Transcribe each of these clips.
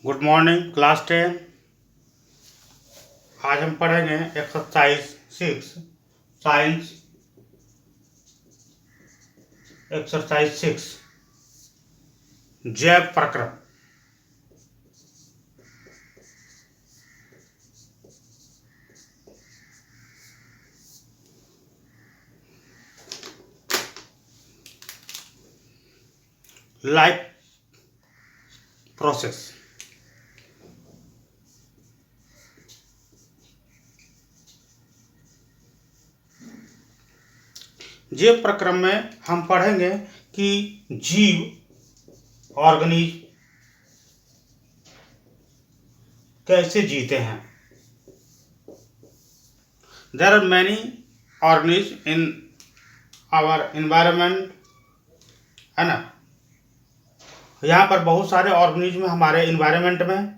Good morning class 10। आज हम पढ़ेंगे एक्सरसाइज 6 साइंस एक्सरसाइज 6 जैव प्रक्रम। Life process. जैव प्रक्रम में हम पढ़ेंगे कि जीव ऑर्गेनिज्म कैसे जीते हैं। There are many organism in our environment, है ना। यहाँ पर बहुत सारे ऑर्गेनिज्म हमारे एनवायरनमेंट में।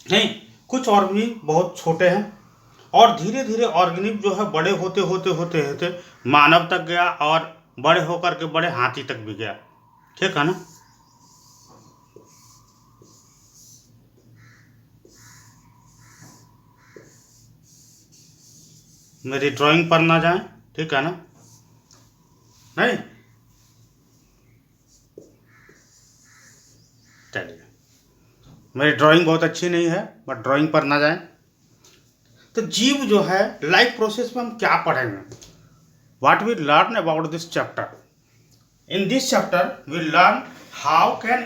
नहीं, कुछ ऑर्गेनिज्म बहुत छोटे हैं और धीरे धीरे ऑर्गेनिज्म जो है बड़े होते होते होते होते मानव तक गया और बड़े होकर के बड़े हाथी तक भी गया। ठीक है ना। मेरी ड्राइंग पर ना जाए, ठीक है ना। नहीं, चलिए, मेरी ड्राइंग बहुत अच्छी नहीं है, बट ड्राइंग पर ना जाए। तो जीव जो है लाइफ प्रोसेस में हम क्या पढ़ेंगे, what we learn about this chapter. In this chapter we learn how can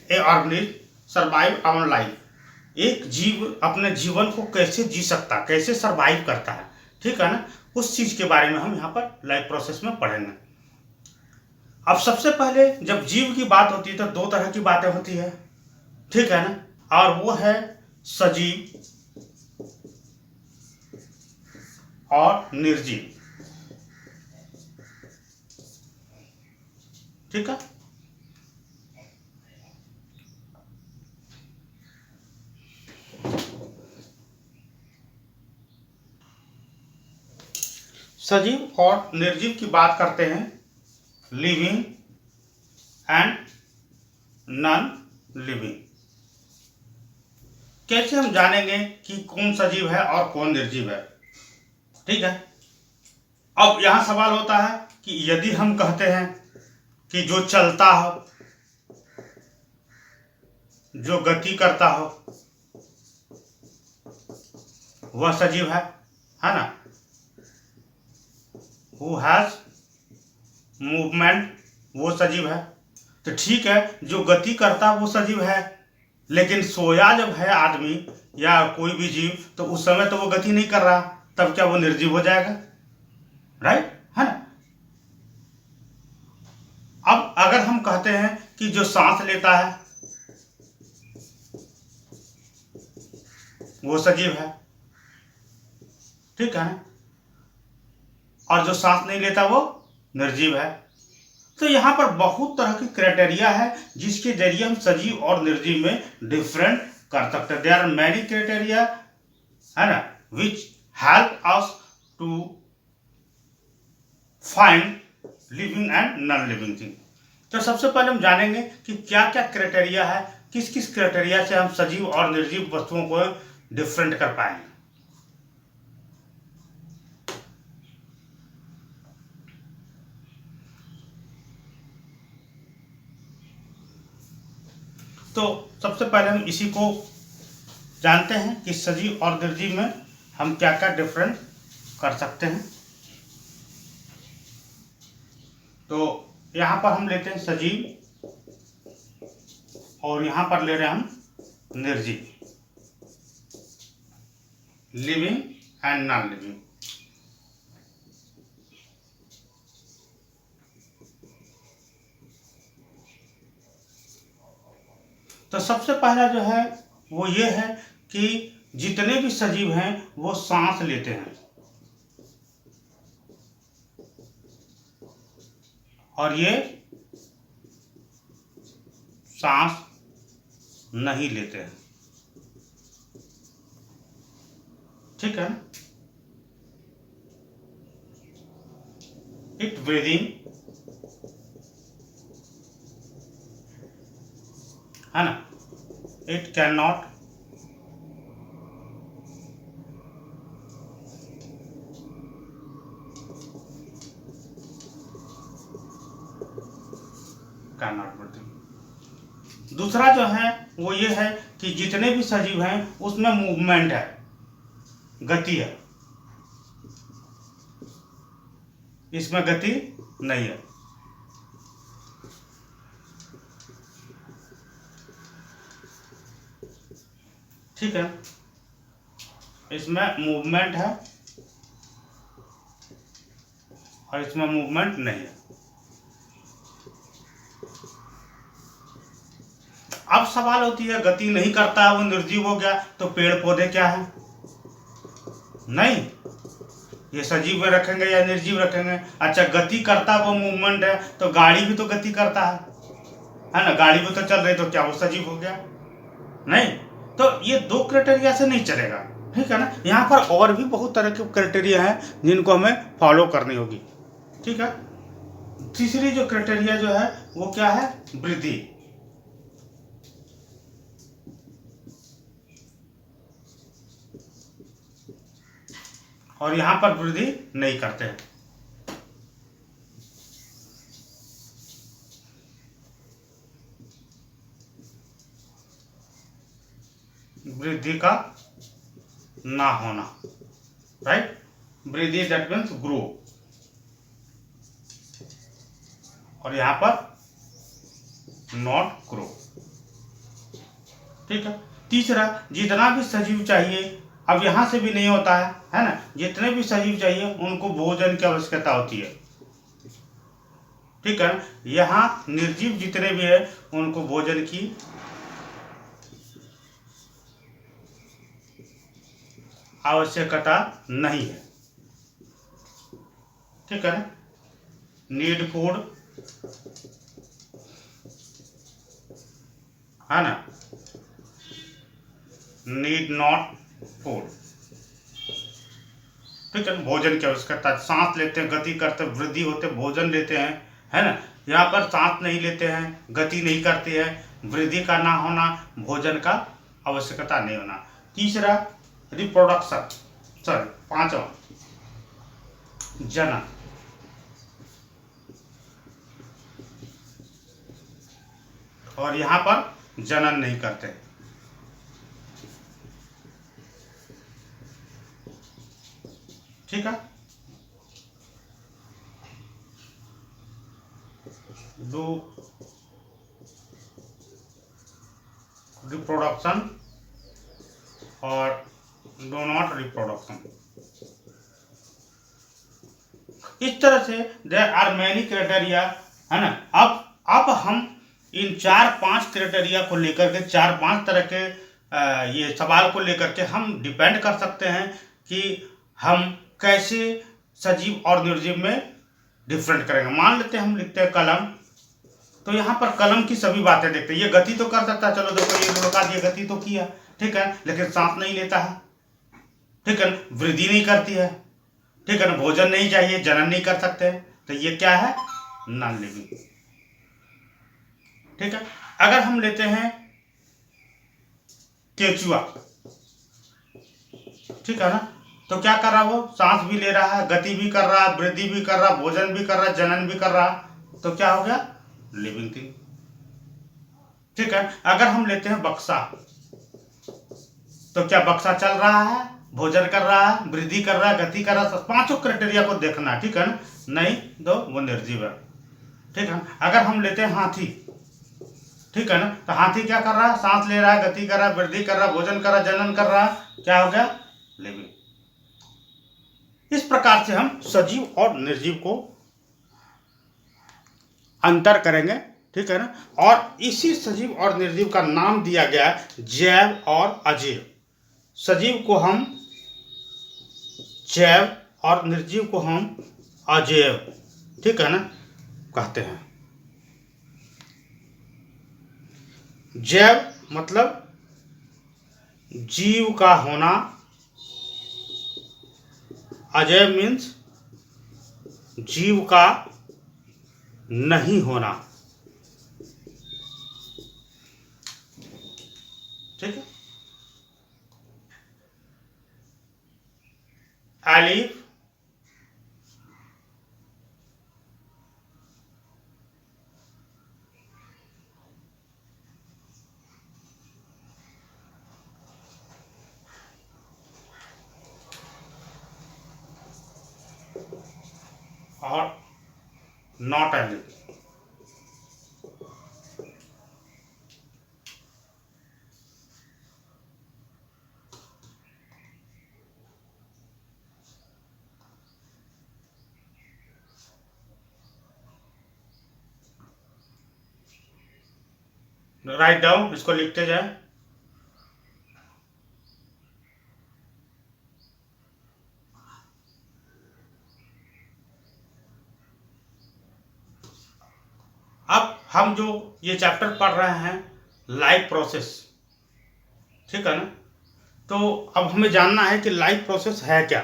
a organism survive our life. एक जीव अपने जीवन को कैसे जी सकता, कैसे सर्वाइव करता है, ठीक है ना। उस चीज के बारे में हम यहाँ पर लाइफ प्रोसेस में पढ़ेंगे। अब सबसे पहले जब जीव की बात होती है तो दो तरह की बातें होती है, ठीक है ना। और वो है सजीव और निर्जीव, ठीक है। सजीव और निर्जीव की बात करते हैं, लिविंग एंड नॉन लिविंग। कैसे हम जानेंगे कि कौन सजीव है और कौन निर्जीव है, ठीक है। अब यहां सवाल होता है कि यदि हम कहते हैं कि जो चलता हो, जो गति करता हो, वह सजीव है ना। हु हैज मूवमेंट, वो सजीव है। तो ठीक है, जो गति करता वो सजीव है, लेकिन सोया जब है आदमी या कोई भी जीव तो उस समय तो वो गति नहीं कर रहा, तब क्या वो निर्जीव हो जाएगा, राइट, है ना। अब अगर हम कहते हैं कि जो सांस लेता है वो सजीव है, ठीक है ना, और जो सांस नहीं लेता वो निर्जीव है। तो यहां पर बहुत तरह की क्राइटेरिया है जिसके जरिए हम सजीव और निर्जीव में डिफरेंट कर सकते हैं। देयर आर मैनी क्राइटेरिया, है ना, which help us to find living and non living thing. तो सबसे पहले हम जानेंगे कि क्या क्या क्राइटेरिया है, किस किस क्राइटेरिया से हम सजीव और निर्जीव वस्तुओं को डिफरेंट कर पाएंगे। तो सबसे पहले हम इसी को जानते हैं कि सजीव और निर्जीव में हम क्या क्या डिफरेंस कर सकते हैं। तो यहां पर हम लेते हैं सजीव और यहां पर ले रहे हैं हम निर्जीव, लिविंग एंड नॉन लिविंग। तो सबसे पहला जो है वो ये है कि जितने भी सजीव हैं वो सांस लेते हैं और ये सांस नहीं लेते हैं। ठीक है ना? इट ब्रीदिंग है ना, इट कैन नॉट ब्रीथिंग। दूसरा जो है वो ये है कि जितने भी सजीव हैं उसमें मूवमेंट है, गति है, इसमें गति नहीं है। ठीक है, इसमें मूवमेंट है और इसमें मूवमेंट नहीं है। अब सवाल होती है गति नहीं करता वो निर्जीव हो गया तो पेड़ पौधे क्या है? नहीं, ये सजीव में रखेंगे या निर्जीव रखेंगे? अच्छा, गति करता वो मूवमेंट है तो गाड़ी भी तो गति करता है ना, गाड़ी भी तो चल रही, तो क्या वो सजीव हो गया? नहीं। तो ये दो क्राइटेरिया से नहीं चलेगा। ठीक है ना? यहाँ पर और भी बहुत तरह के क्राइटेरिया हैं जिनको हमें फॉलो करनी होगी। ठीक है, तीसरी जो क्राइटेरिया जो है वो क्या है? वृद्धि। और यहां पर वृद्धि नहीं करते हैं। वृद्धि का ना होना, राइट? वृद्धि दैट मीन्स ग्रो, और यहां पर नॉट ग्रो। ठीक है, तीसरा, जितना भी सजीव चाहिए, अब यहां से भी नहीं होता है ना? जितने भी सजीव चाहिए उनको भोजन की आवश्यकता होती है। ठीक है, यहां निर्जीव जितने भी है उनको भोजन की आवश्यकता नहीं है। ठीक है ना? नीड फूड है ना, नीड नॉट फूड। ठीक है, भोजन की आवश्यकता। सांस लेते हैं, गति करते हैं, वृद्धि होते, भोजन लेते हैं, है ना? यहाँ पर सांस नहीं लेते हैं, गति नहीं करते हैं, वृद्धि का ना होना, भोजन का आवश्यकता नहीं होना। तीसरा, रिप्रोडक्शन, सॉरी, पांचवा, जनन। और यहाँ पर जनन नहीं करते। ठीक है, डू रिप्रोडक्शन और डू नॉट रिप्रोडक्शन। इस तरह से देयर आर मैनी क्राइटेरिया, है ना? अब हम इन 4-5 क्राइटेरिया को लेकर के, 4-5 तरह के ये सवाल को लेकर के हम डिपेंड कर सकते हैं कि हम कैसे सजीव और निर्जीव में डिफरेंट करेंगे। मान लेते हैं हम लिखते हैं कलम, तो यहाँ पर कलम की सभी बातें देखते हैं। ये गति तो कर सकता है, चलो देखो ये रुका दिया, गति तो किया, ठीक है, लेकिन सांस नहीं लेता है। ठीक है, वृद्धि नहीं करती है। ठीक है ना, भोजन नहीं चाहिए, जनन नहीं कर सकते, तो ये क्या है? Non living. ठीक है, अगर हम लेते हैं केचुआ, ठीक है ना, तो क्या कर रहा है? वो सांस भी ले रहा है, गति भी कर रहा है, वृद्धि भी कर रहा है, भोजन भी कर रहा है, जनन भी कर रहा है, तो क्या हो गया? Living thing. ठीक है, अगर हम लेते हैं बक्सा, तो क्या बक्सा चल रहा है, भोजन कर रहा है, वृद्धि कर रहा है, गति कर रहा है? पांचों क्राइटेरिया को देखना है। ठीक है ना? नहीं तो वो निर्जीव है। ठीक है, अगर हम लेते हैं हाथी, ठीक है ना, तो हाथी क्या कर रहा है? सांस ले रहा है, गति कर रहा है, वृद्धि कर रहा है, भोजन कर रहा है, जनन कर रहा है, क्या हो गया? लिविंग। इस प्रकार से हम सजीव और निर्जीव को अंतर करेंगे। ठीक है ना? और इसी सजीव और निर्जीव का नाम दिया गया है जैव और अजैव। सजीव को हम जैव और निर्जीव को हम अजैव, ठीक है ना, कहते हैं। जैव मतलब जीव का होना, अजैव मीन्स जीव का नहीं होना, ठीक है। एलिफ और नॉट एलिफ। राइट डाउन, इसको लिखते जाए। अब हम जो ये चैप्टर पढ़ रहे हैं लाइफ प्रोसेस, ठीक है ना, तो अब हमें जानना है कि लाइफ प्रोसेस है क्या।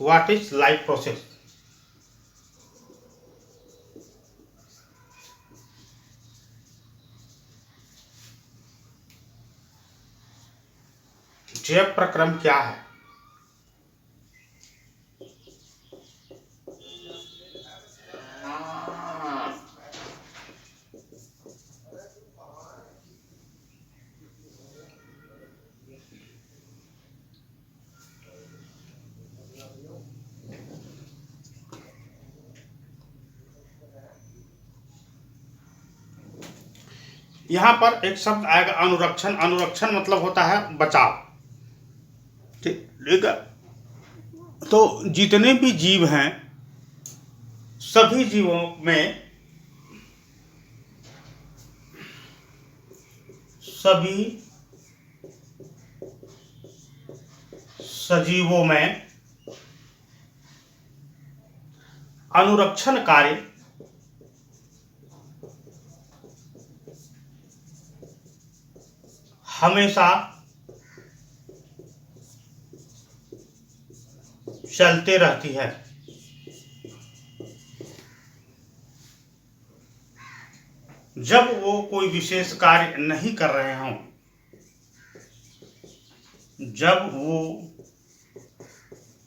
What is life process? जैव प्रक्रम क्या है? यहां पर एक शब्द आएगा अनुरक्षण। अनुरक्षण मतलब होता है बचाव, ठीक है। तो जितने भी जीव हैं, सभी जीवों में सभी सजीवों में अनुरक्षण कार्य हमेशा चलते रहती है। जब वो कोई विशेष कार्य नहीं कर रहे हों, जब वो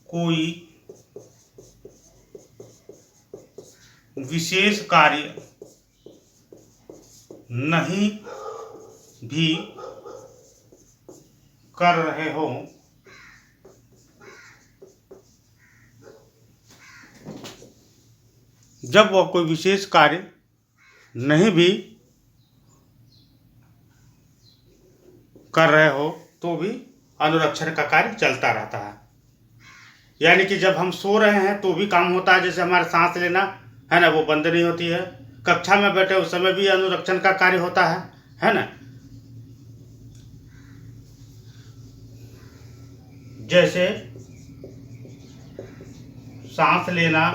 कोई विशेष कार्य नहीं भी कर रहे हो, जब वह कोई विशेष कार्य नहीं भी कर रहे हो तो भी अनुरक्षण का कार्य चलता रहता है। यानी कि जब हम सो रहे हैं तो भी काम होता है, जैसे हमारा सांस लेना है ना, वो बंद नहीं होती है। कक्षा में बैठे उस समय भी अनुरक्षण का कार्य होता है ना। जैसे सांस लेना,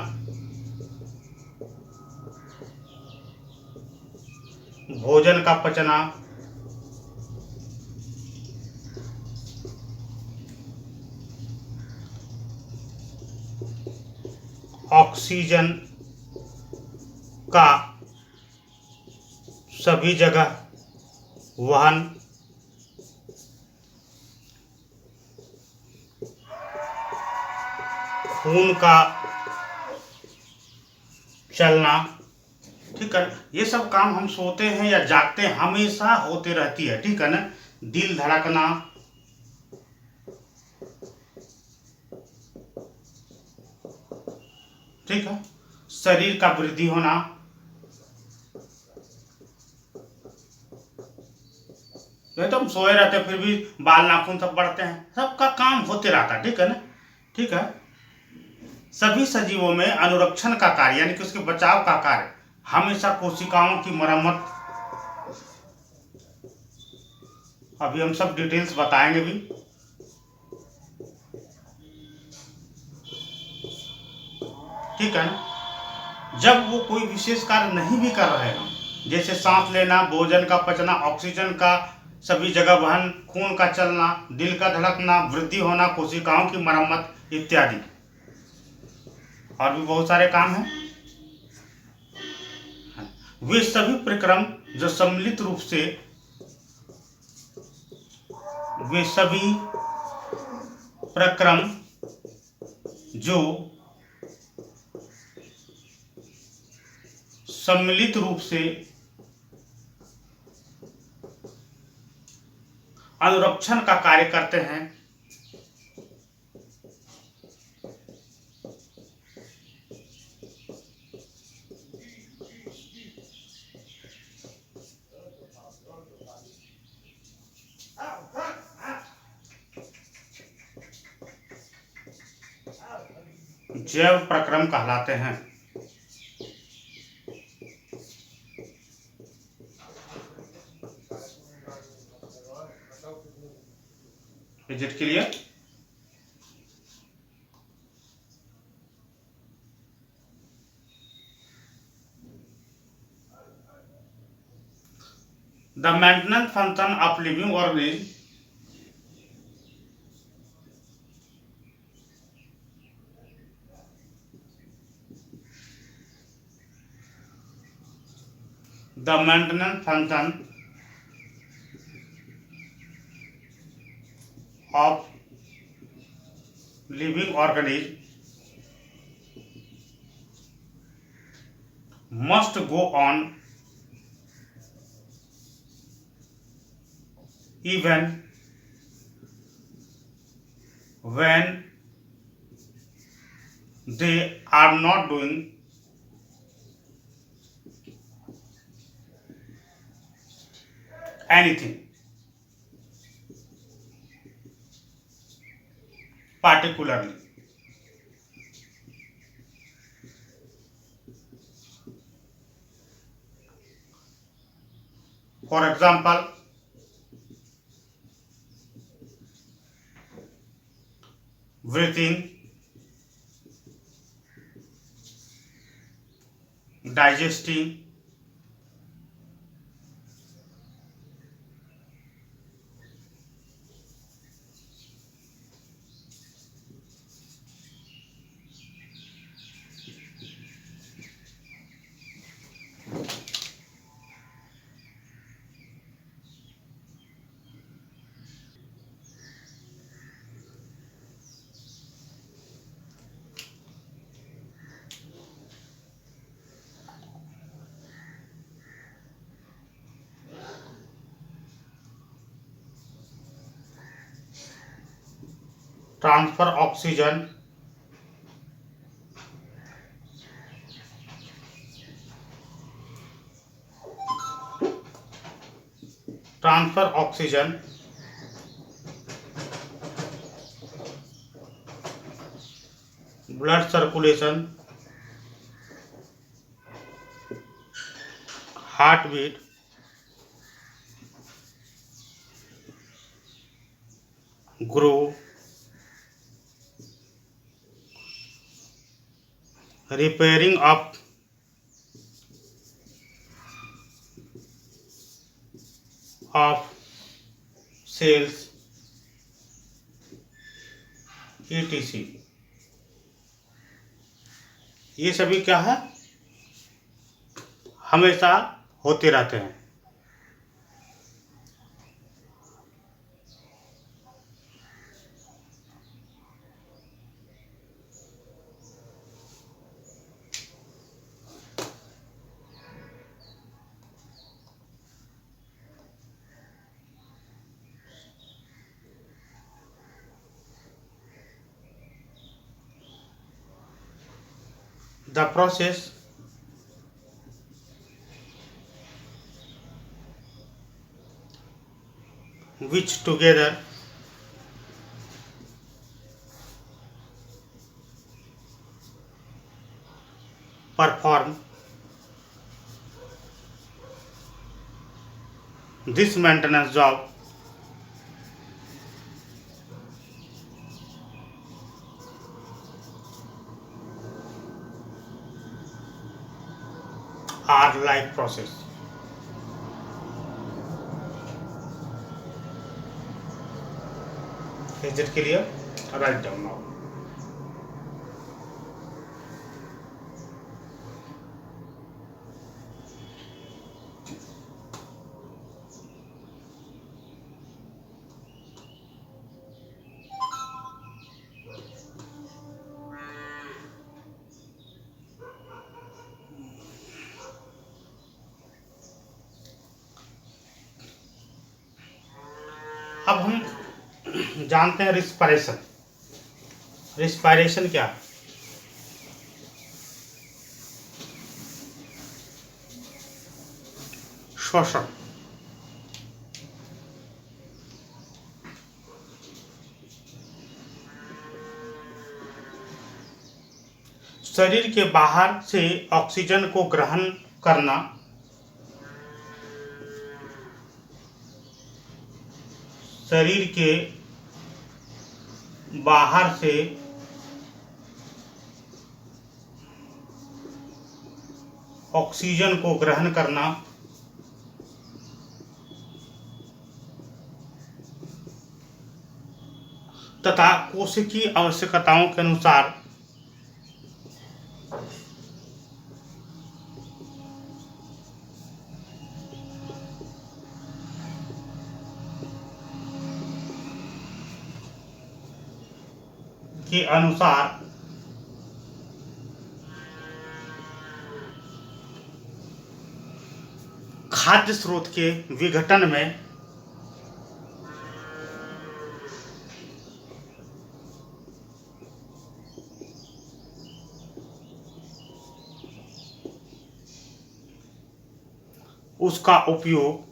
भोजन का पचना, ऑक्सीजन का सभी जगह वहन, खून का चलना, ठीक है। ये सब काम हम सोते हैं या जागते हैं हमेशा होते रहती है, ठीक है ना। दिल धड़कना, ठीक है। शरीर का वृद्धि होना, तो हम सोए रहते हैं फिर भी बाल नाखून सब बढ़ते हैं, सबका काम होते रहता है, ठीक है ना। ठीक है, सभी सजीवों में अनुरक्षण का कार्य यानी कि उसके बचाव का कार्य हमेशा कोशिकाओं की मरम्मत, अभी हम सब डिटेल्स बताएंगे भी। ठीक है ना, जब वो कोई विशेष कार्य नहीं भी कर रहे हैं, जैसे सांस लेना, भोजन का पचना, ऑक्सीजन का सभी जगह वहन, खून का चलना, दिल का धड़कना, वृद्धि होना, कोशिकाओं की मरम्मत इत्यादि, और भी बहुत सारे काम हैं। वे सभी प्रक्रम जो सम्मिलित रूप से वे सभी प्रक्रम जो सम्मिलित रूप से अनुरक्षण का कार्य करते हैं, जैव प्रक्रम कहलाते हैं। Is it clear? The maintenance function of living organism the maintenance function of living organism must go on even when they are not doing anything particularly. For example, breathing, digesting, transfer oxygen, transfer oxygen, blood circulation, heartbeat, grow, repairing of cells, etc. ये सभी क्या है, हमेशा होते रहते हैं। The process each together perform this maintenance job are life process. Is it clear? Write down now. अब हम जानते हैं रिस्पायरेशन। रिस्पायरेशन क्या है? श्वसन। शरीर के बाहर से ऑक्सीजन को ग्रहण करना, शरीर के बाहर से ऑक्सीजन को ग्रहण करना तथा कोशिकीय आवश्यकताओं के अनुसार खाद्य स्रोत के विघटन में उसका उपयोग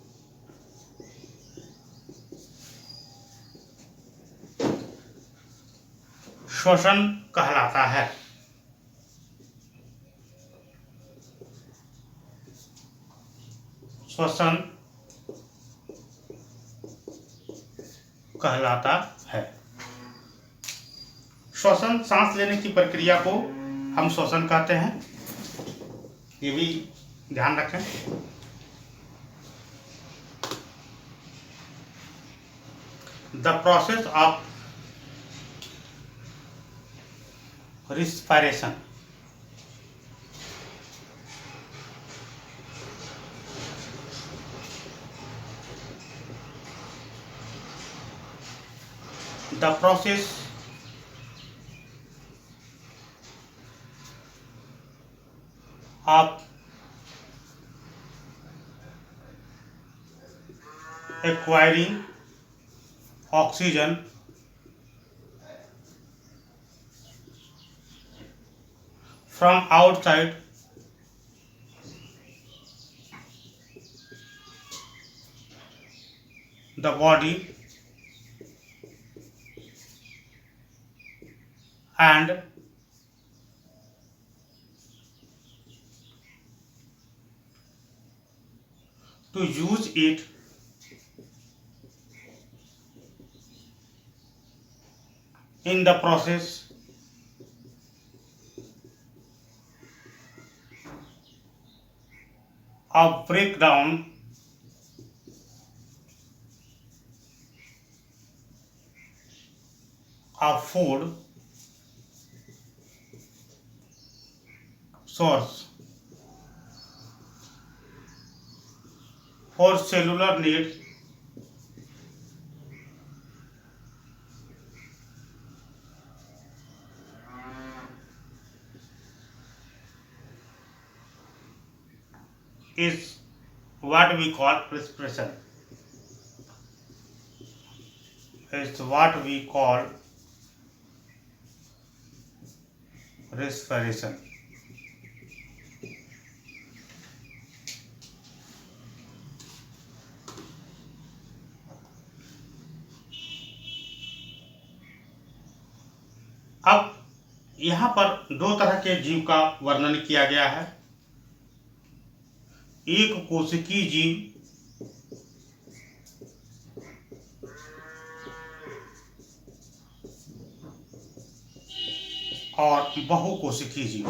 श्वसन कहलाता है। श्वसन कहलाता है। श्वसन, सांस लेने की प्रक्रिया को हम श्वसन कहते हैं, ये भी ध्यान रखें। The process of respiration the process of acquiring oxygen from outside the body and to use it in the process of breakdown of food source for cellular needs is what we call respiration. It's what we call respiration. अब यहाँ पर दो तरह के जीव का वर्णन किया गया है। एक कोशिकीय जीव और बहुकोशिकीय जीव।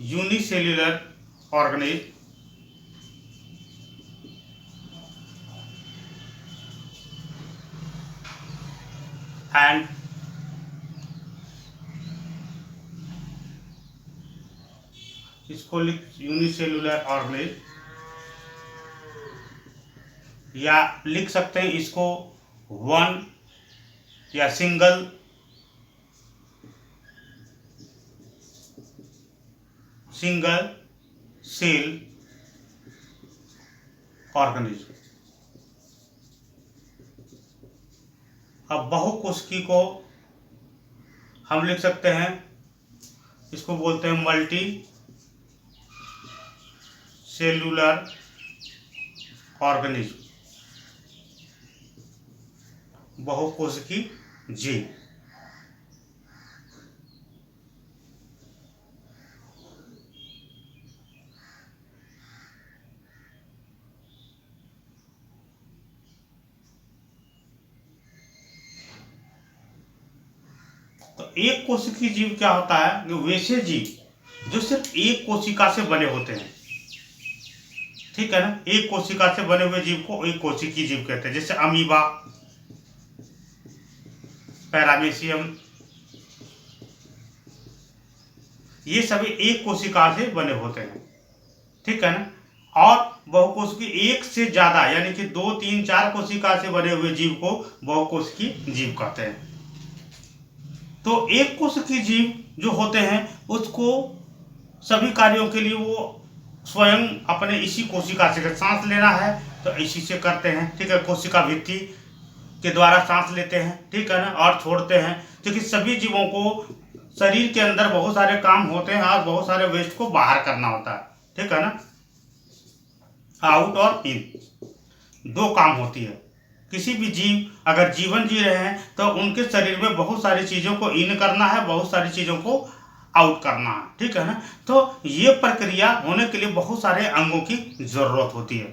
यूनिसेल्युलर ऑर्गेनिज्म एंड इसको यूनिसेल्युलर ऑर्गेनिज्म, या लिख सकते हैं इसको वन या सिंगल सेल ऑर्गेनिज्म। अब बहुकोशिकी को हम लिख सकते हैं, इसको बोलते हैं मल्टी सेलुलर ऑर्गेनिज्म, बहुकोशिकी जीव। तो एक कोशिकीय जीव क्या होता है कि वैसे जीव जो सिर्फ एक कोशिका से बने होते हैं, ठीक है ना। एक कोशिका से बने हुए जीव को एक कोशिकीय जीव कहते हैं, जैसे अमीबा, पैरामीशियम, ये सभी एक कोशिका से बने होते हैं, ठीक है ना। और बहुकोशिकीय एक से ज्यादा यानी कि 2, 3, 4 कोशिका से बने हुए जीव को बहुकोशिकीय जीव कहते हैं। तो एक कोशिकीय जीव जो होते हैं उसको सभी कार्यों के लिए वो स्वयं अपने इसी कोशिका से, सांस लेना है तो इसी से करते हैं, ठीक है। कोशिका भित्ति के द्वारा सांस लेते हैं, ठीक है ना, और छोड़ते हैं, क्योंकि सभी जीवों को शरीर के अंदर बहुत सारे काम होते हैं और बहुत सारे वेस्ट को बाहर करना होता है, ठीक है ना। आउट और इन दो काम होती है। किसी भी जीव अगर जीवन जी रहे हैं तो उनके शरीर में बहुत सारी चीजों को इन करना है, बहुत सारी चीजों को आउट करना है, ठीक है ना। तो ये प्रक्रिया होने के लिए बहुत सारे अंगों की जरूरत होती है।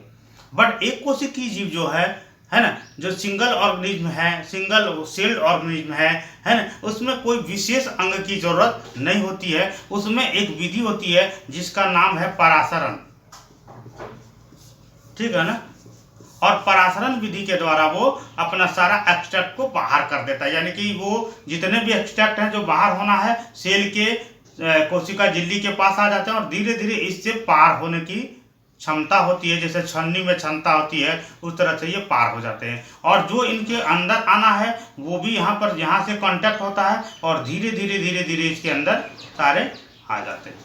बट एक कोशिकीय जीव जो है ना, जो सिंगल ऑर्गेनिज्म है, सिंगल सेल्ड ऑर्गेनिज्म है ना, उसमें कोई विशेष अंग की जरूरत नहीं होती है। उसमें एक विधि होती है जिसका नाम है परासरण, ठीक है ना। और परासरण विधि के द्वारा वो अपना सारा एक्सट्रैक्ट को बाहर कर देता है, यानी कि वो जितने भी एक्सट्रैक्ट हैं जो बाहर होना है सेल के कोशिका झिल्ली के पास आ जाते हैं और धीरे धीरे इससे पार होने की क्षमता होती है। जैसे छन्नी में क्षमता होती है उस तरह से ये पार हो जाते हैं। और जो इनके अंदर आना है वो भी यहाँ से कांटेक्ट होता है और धीरे धीरे इसके अंदर सारे आ जाते हैं,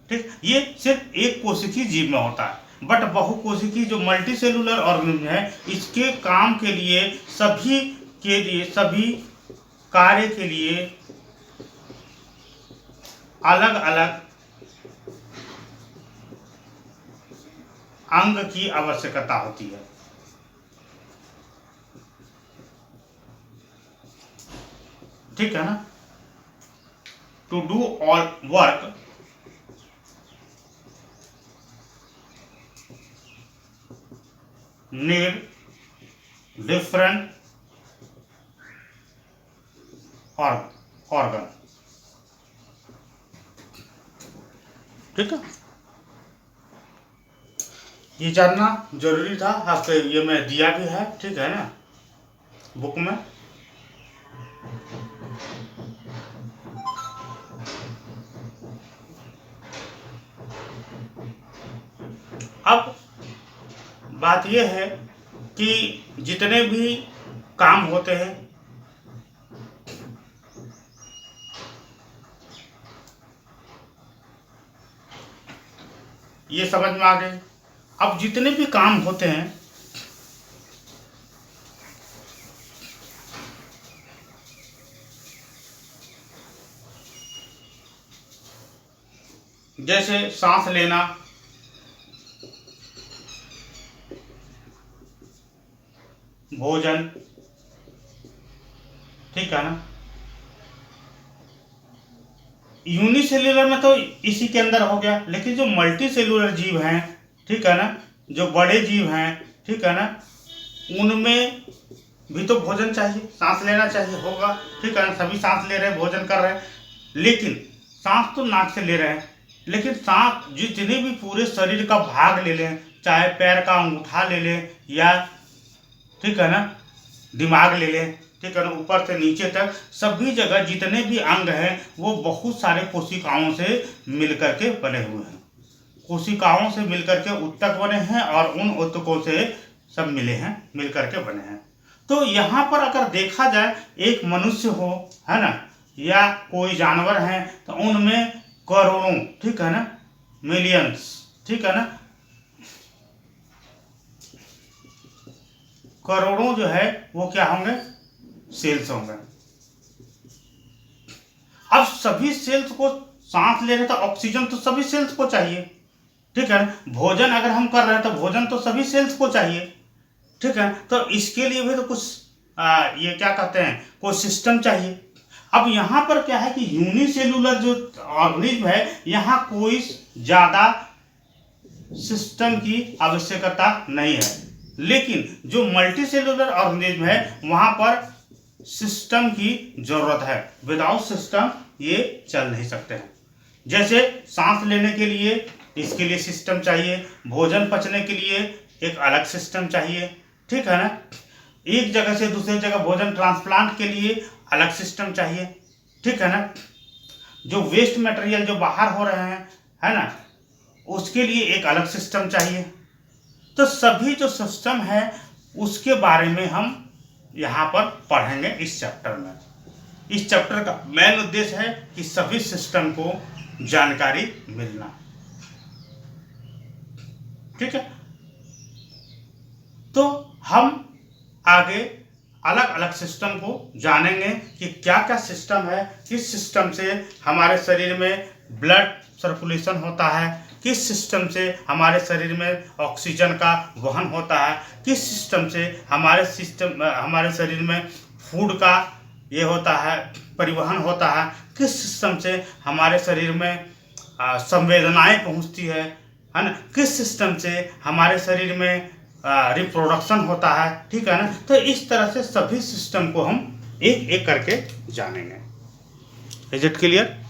ठीक। ये सिर्फ एक कोशिकीय जीव में होता है। बट बहुकोशिकीय जो मल्टी सेलुलर ऑर्गेनिज्म है, इसके काम के लिए सभी कार्य के लिए अलग अलग अंग की आवश्यकता होती है, ठीक है ना। To do all work need different organ, ठीक है। ये जानना जरूरी था आपको, ये मैं दिया भी है, ठीक है ना, बुक में। अब बात यह है कि जितने भी काम होते हैं ये समझ में आ गए। अब जितने भी काम होते हैं जैसे सांस लेना, भोजन, ठीक है ना। यूनिसेल्यूलर में तो इसी के अंदर हो गया, लेकिन जो मल्टी सेल्यूलर जीव हैं, ठीक है ना, जो बड़े जीव हैं, ठीक है ना, उनमें भी तो भोजन चाहिए, सांस लेना चाहिए होगा, ठीक है ना। सभी सांस ले रहे हैं, भोजन कर रहे हैं, लेकिन सांस तो नाक से ले रहे हैं, लेकिन सांस जितने भी पूरे शरीर का भाग ले लें, चाहे पैर का अंगूठा ले लें या, ठीक है ना, दिमाग ले लें, ठीक है ना, ऊपर से नीचे तक सभी जगह जितने भी अंग हैं वो बहुत सारे कोशिकाओं से मिलकर के बने हुए हैं। कोशिकाओं से मिलकर के ऊतक बने हैं और उन ऊतकों से सब मिले हैं, मिलकर के बने हैं। तो यहाँ पर अगर देखा जाए, एक मनुष्य हो, है ना, या कोई जानवर है, तो उनमें करोड़ों, ठीक है ना, मिलियंस, ठीक है ना, करोड़ों जो है वो क्या होंगे, सेल्स होंगे। अब सभी सेल्स को सांस ले रहे तो ऑक्सीजन तो सभी सेल्स को चाहिए, ठीक है। भोजन अगर हम कर रहे हैं तो भोजन तो सभी सेल्स को चाहिए, ठीक है। तो इसके लिए भी तो कुछ ये क्या कहते हैं, कोई सिस्टम चाहिए। अब यहाँ पर क्या है कि यूनिसेल्यूलर जो ऑर्गेनिज्म है, यहाँ कोई ज्यादा सिस्टम की आवश्यकता नहीं है, लेकिन जो मल्टी सेल्यूलर ऑर्गेनिज्म है वहां पर सिस्टम की जरूरत है। विदाउट सिस्टम ये चल नहीं सकते हैं। जैसे सांस लेने के लिए इसके लिए सिस्टम चाहिए, भोजन पचने के लिए एक अलग सिस्टम चाहिए, ठीक है ना। एक जगह से दूसरी जगह भोजन ट्रांसप्लांट के लिए अलग सिस्टम चाहिए, ठीक है ना। जो वेस्ट मटेरियल जो बाहर हो रहे हैं, है ना, उसके लिए एक अलग सिस्टम चाहिए। तो सभी जो सिस्टम है उसके बारे में हम यहाँ पर पढ़ेंगे इस चैप्टर में। इस चैप्टर का मेन उद्देश्य है कि सभी सिस्टम को जानकारी मिलना, ठीक है। तो हम आगे अलग अलग सिस्टम को जानेंगे कि क्या क्या सिस्टम है, किस सिस्टम से हमारे शरीर में ब्लड सर्कुलेशन होता है, किस सिस्टम से हमारे शरीर में ऑक्सीजन का वहन होता है, किस सिस्टम से हमारे शरीर में फूड का ये होता है, परिवहन होता है, किस सिस्टम से हमारे शरीर में संवेदनाएं पहुंचती है ना, किस सिस्टम से हमारे शरीर में रिप्रोडक्शन होता है, ठीक है ना। तो इस तरह से सभी सिस्टम को हम एक एक करके जानेंगे। Is it clear?